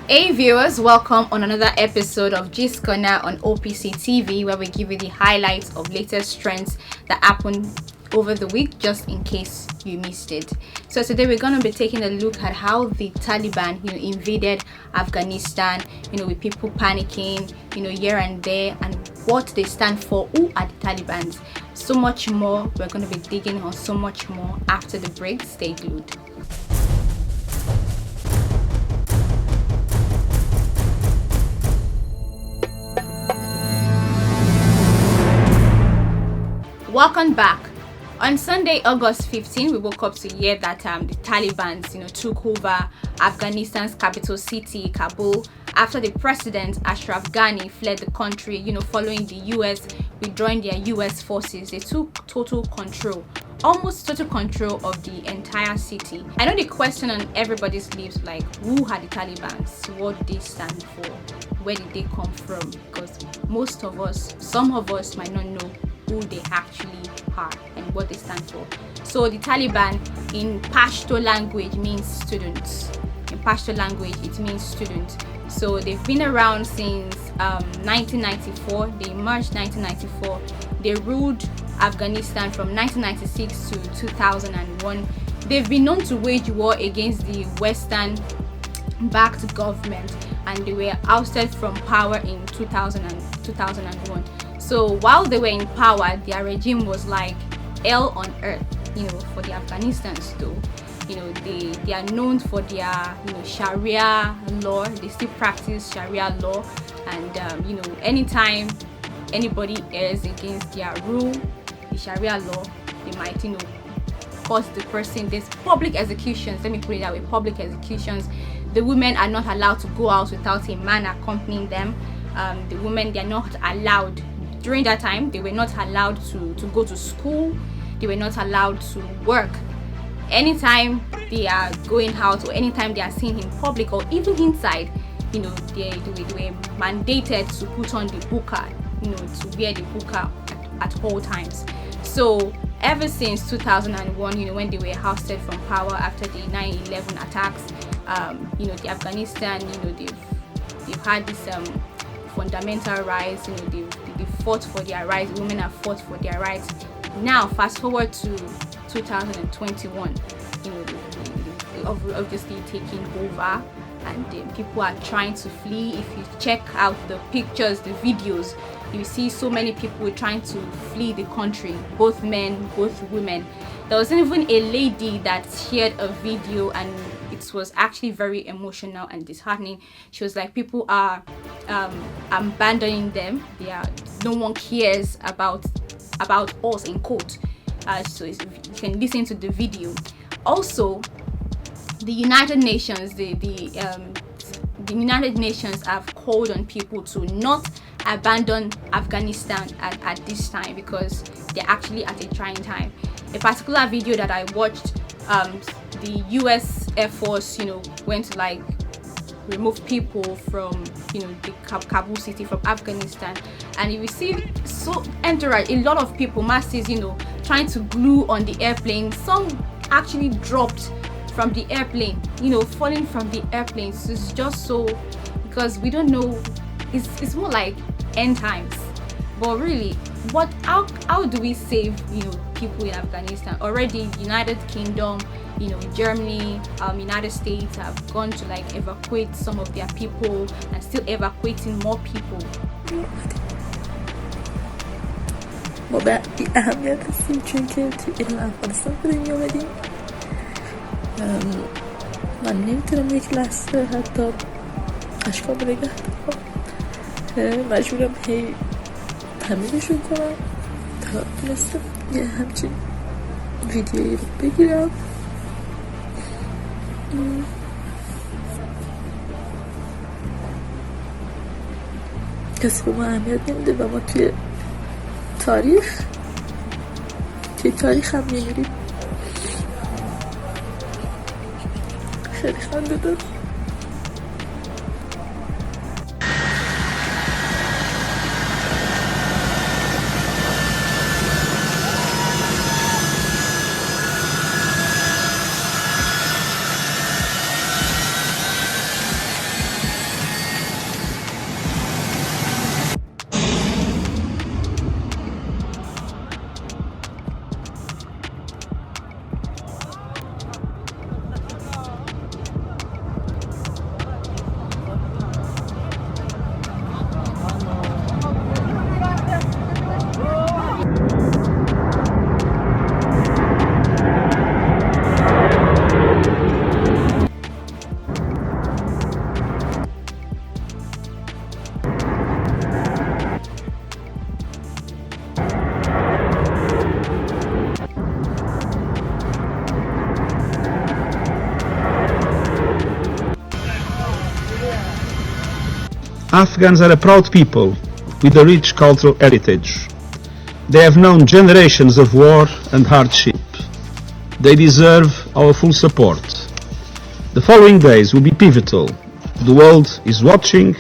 Hey viewers, welcome on another episode of Gist Corner on OPC TV, where we give you the highlights of latest trends that happened over the week, just in case you missed it. So today we're going to be taking a look at how the Taliban, invaded Afghanistan, with people panicking, here and there, and what they stand for, who are the Talibans. So much more. We're going to be digging on so much more after the break. Stay glued. Welcome back. On Sunday, August 15, we woke up to hear that the Taliban, took over Afghanistan's capital city, Kabul, after the president Ashraf Ghani fled the country, following the US withdrawing their US forces. They took almost total control of the entire city. I know the question on everybody's lips, like, who are the Talibans? What do they stand for? Where did they come from? Because some of us might not know who they actually are and what they stand for. So the Taliban in Pashto language means students. In Pashto language, it means students. So they've been around since 1994. They emerged 1994. They ruled Afghanistan from 1996 to 2001. They've been known to wage war against the Western-backed government, and they were ousted from power in 2001. So while they were in power, their regime was like hell on earth, for the Afghanistans though. They are known for their, Sharia law. They still practice Sharia law, and anytime anybody errs against their rule, the Sharia law, they might, cause the person. There's public executions. Let me put it that way: public executions. The women are not allowed to go out without a man accompanying them. The women, they are not allowed. During that time, they were not allowed to go to school. They were not allowed to work. Anytime they are going out, or anytime they are seen in public or even inside, they were mandated to put on the burqa, to wear the burqa at all times. So ever since 2001, when they were ousted from power after the 9/11 attacks, the Afghanistan, they've had this fundamental rights. They fought for their rights. Women have fought for their rights. Now fast forward to 2021, they obviously taking over, and people are trying to flee. If you check out the pictures, the videos, you see so many people trying to flee the country, both men, both women. There was even a lady that shared a video, and it was actually very emotional and disheartening. She was like, people are abandoning them. No one cares about us, in quote. So you can listen to the video. Also, the United Nations, the United Nations have called on people to not abandon Afghanistan at this time, because they're actually at a trying time. A particular video that I watched, the US Air Force, went to remove people from, the Kabul city, from Afghanistan, and you will see a lot of people, masses, trying to glue on the airplane. Some actually dropped from the airplane, falling from the airplane. So it's just so, because we don't know, it's more like end times. But really, how do we save, people in Afghanistan? Already United Kingdom, Germany, United States have gone to evacuate some of their people, and still evacuating more people. ما به اهمیت هستیم، چون که توی ایران افغانستان به دنیا آمدیم. من نمیتونم یک لحظه حتی اشکام رو نگه دارم. مجبورم تمرینشون کنم تا تونستم یه همچین ویدیویی رو بگیرم. کسی به ما اهمیت نمیده و ما توی تاریخ هم میمیریم. خیلی خنده دار. Afghans are a proud people with a rich cultural heritage. They have known generations of war and hardship. They deserve our full support. The following days will be pivotal. The world is watching.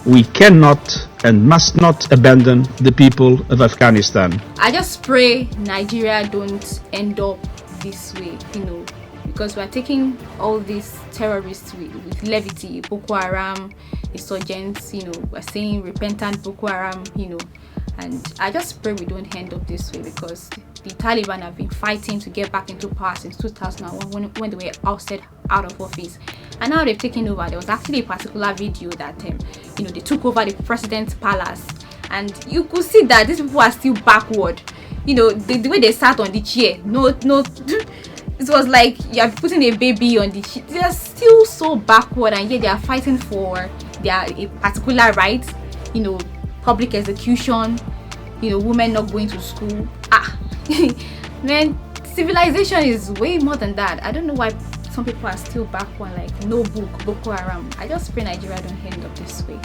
We cannot and must not abandon the people of Afghanistan. I just pray Nigeria don't end up this way, because we're taking all these terrorists with levity. Boko Haram, insurgents, we're saying repentant Boko Haram, and I just pray we don't end up this way, because the Taliban have been fighting to get back into power since 2001 when they were ousted out of office, and now they've taken over. There was actually a particular video that they took over the president's palace, and you could see that these people are still backward. The way they sat on the chair, no it was like you are putting a baby on the chair. They are still so backward, and yet they are fighting for a particular right, public execution, women not going to school. Man, civilization is way more than that. I don't know why some people are still backward, like no book, Boko Haram. I just pray Nigeria don't end up this way.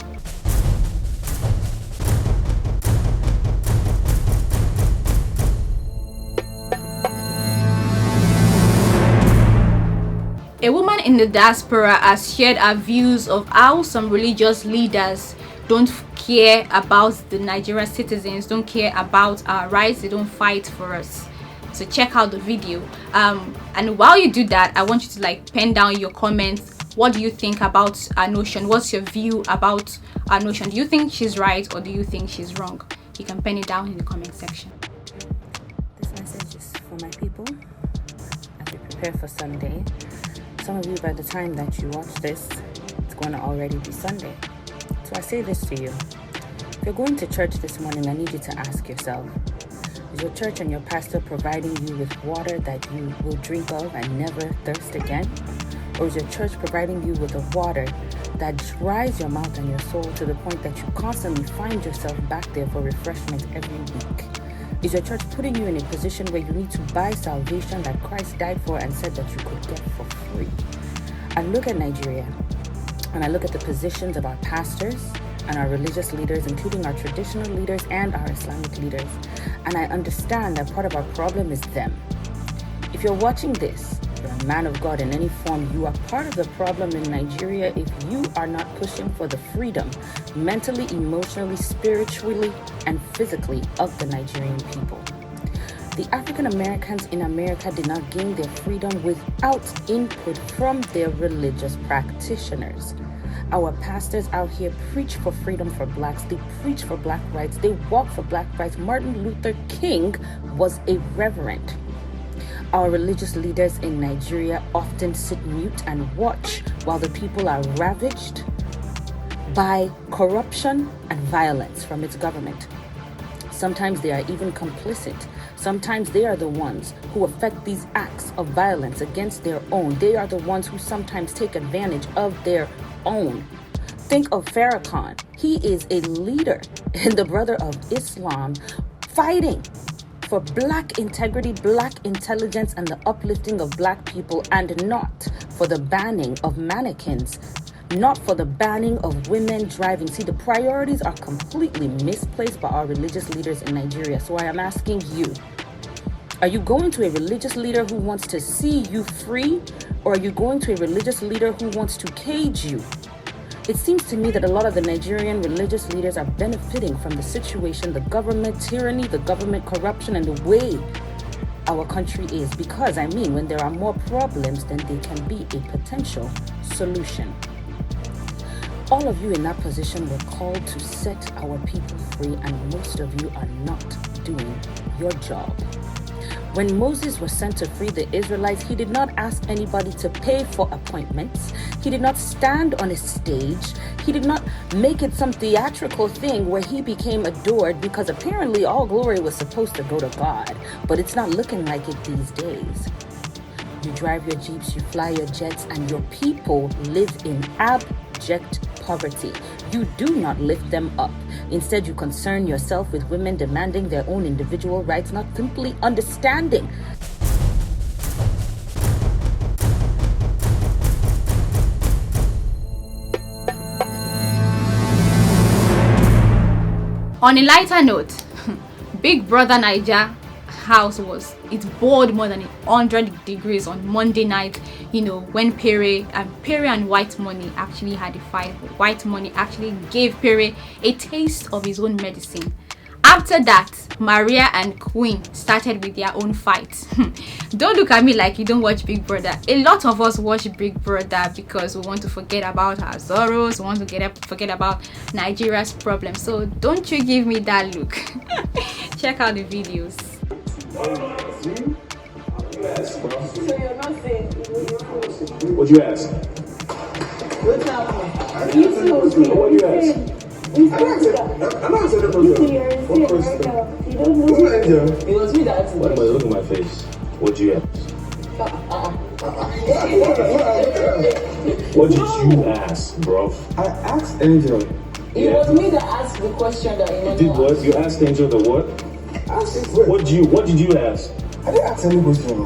A woman in the diaspora has shared her views of how some religious leaders don't care about the Nigerian citizens, don't care about our rights, they don't fight for us. So check out the video. And while you do that, I want you to pen down your comments. What do you think about our notion? What's your view about our notion? Do you think she's right or do you think she's wrong? You can pen it down in the comment section. This message is for my people as we prepare for Sunday. Some of you, by the time that you watch this, it's going to already be Sunday. So I say this to you. If you're going to church this morning, I need you to ask yourself, is your church and your pastor providing you with water that you will drink of and never thirst again? Or is your church providing you with a water that dries your mouth and your soul to the point that you constantly find yourself back there for refreshment every week? Is your church putting you in a position where you need to buy salvation that Christ died for and said that you could get for free? I look at Nigeria and I look at the positions of our pastors and our religious leaders, including our traditional leaders and our Islamic leaders, and I understand that part of our problem is them. If you're watching this, you're a man of God in any form, you are part of the problem in Nigeria if you are not pushing for the freedom, mentally, emotionally, spiritually, and physically of the Nigerian people. The African Americans in America did not gain their freedom without input from their religious practitioners. Our pastors out here preach for freedom for blacks. They preach for black rights. They walk for black rights. Martin Luther King was a reverend. Our religious leaders in Nigeria often sit mute and watch while the people are ravaged by corruption and violence from its government. Sometimes they are even complicit. Sometimes they are the ones who effect these acts of violence against their own. They are the ones who sometimes take advantage of their own. Think of Farrakhan. He is a leader in the Brother of Islam fighting for black integrity, black intelligence, and the uplifting of black people, and not for the banning of mannequins, not for the banning of women driving. See, the priorities are completely misplaced by our religious leaders in Nigeria. So I am asking you, are you going to a religious leader who wants to see you free, or are you going to a religious leader who wants to cage you? It seems to me that a lot of the Nigerian religious leaders are benefiting from the situation, the government tyranny, the government corruption, and the way our country is. Because, when there are more problems, then there can be a potential solution. All of you in that position were called to set our people free, and most of you are not doing your job. When Moses was sent to free the Israelites, he did not ask anybody to pay for appointments. He did not stand on a stage. He did not make it some theatrical thing where he became adored, because apparently all glory was supposed to go to God. But it's not looking like it these days. You drive your Jeeps, you fly your jets, and your people live in abject poverty. You do not lift them up. Instead, you concern yourself with women demanding their own individual rights, not simply understanding On a lighter note, Big Brother Naija house it boiled more than 100 degrees on Monday night, when Pere and White Money actually had a fight. White Money actually gave Pere a taste of his own medicine. After that, Maria and Queen started with their own fight. Don't look at me like you don't watch Big Brother. A lot of us watch Big Brother because we want to forget about our sorrows, we want to forget about Nigeria's problems. So don't you give me that look. Check out the videos. So you're not saying What'd you ask? what's happening? What you ask? I'm not saying it. What question? You don't know. What's my angel? It was me that asked. Why am I looking at my face? What'd you ask? What did you ask, bro? I asked Angel. It was me that asked the question that You did what? You asked Angel the what? What did you ask? I didn't ask any question.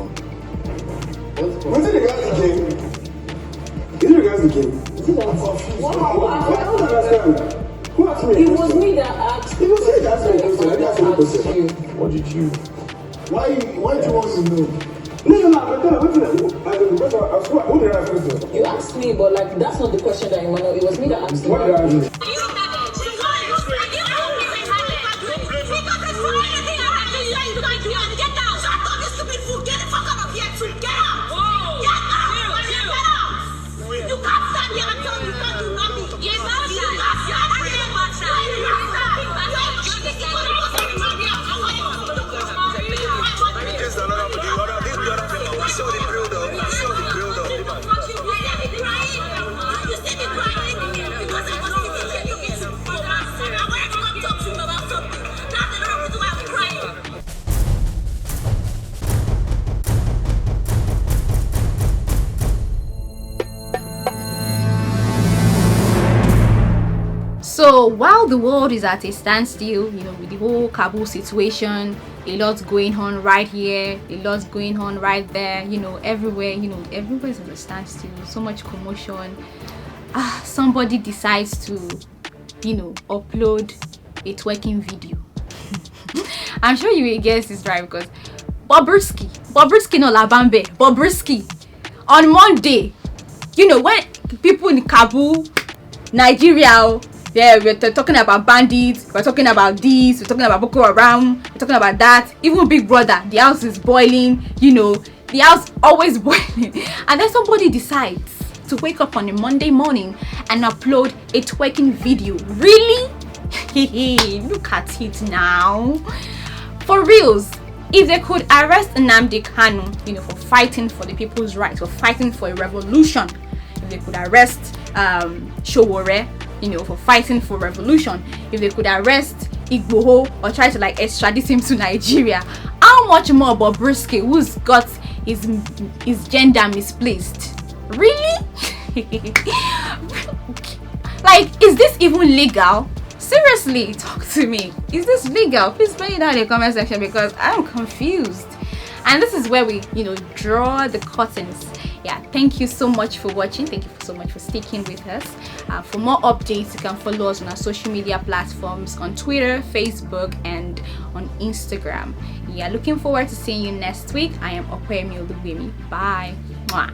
Was it regards the game? Is it regards the game? I'm confused. I don't understand. Who asked me? It was me that asked. It was me that asked me a question. I didn't ask any question. You. What did you? Why do you want to know? No, I don't know. Who did I ask question? You asked me, but like that's not the question that Emmanuel. It was me that asked you. What did I ask you? So while the world is at a standstill, with the whole Kabul situation, a lot's going on right here, a lot's going on right there, everywhere, everywhere's at a standstill, so much commotion. Somebody decides to, upload a twerking video. I'm sure you will guess this right, because Bobrisky no Labambe, Bobrisky, on Monday, when people in Kabul, Nigeria, yeah, we're talking about bandits, we're talking about this, we're talking about Boko Haram, we're talking about that. Even Big Brother, the house is boiling, the house always boiling. And then somebody decides to wake up on a Monday morning and upload a twerking video. Really? Look at it now. For reals, if they could arrest Nnamdi Kanu, for fighting for the people's rights, for fighting for a revolution, if they could arrest Showore, for fighting for revolution, if they could arrest Igboho or try to extradite him to Nigeria, how much more Bobrisky, who's got his gender misplaced? Really? Is this even legal? Seriously, talk to me. Is this legal? Please put it down in the comment section because I'm confused. And this is where we, draw the curtains. Yeah, thank you so much for watching. Thank you so much for sticking with us. For more updates, you can follow us on our social media platforms on Twitter, Facebook, and on Instagram. Yeah, looking forward to seeing you next week. I am Opeyemi Olugbemi. Bye. Mwah.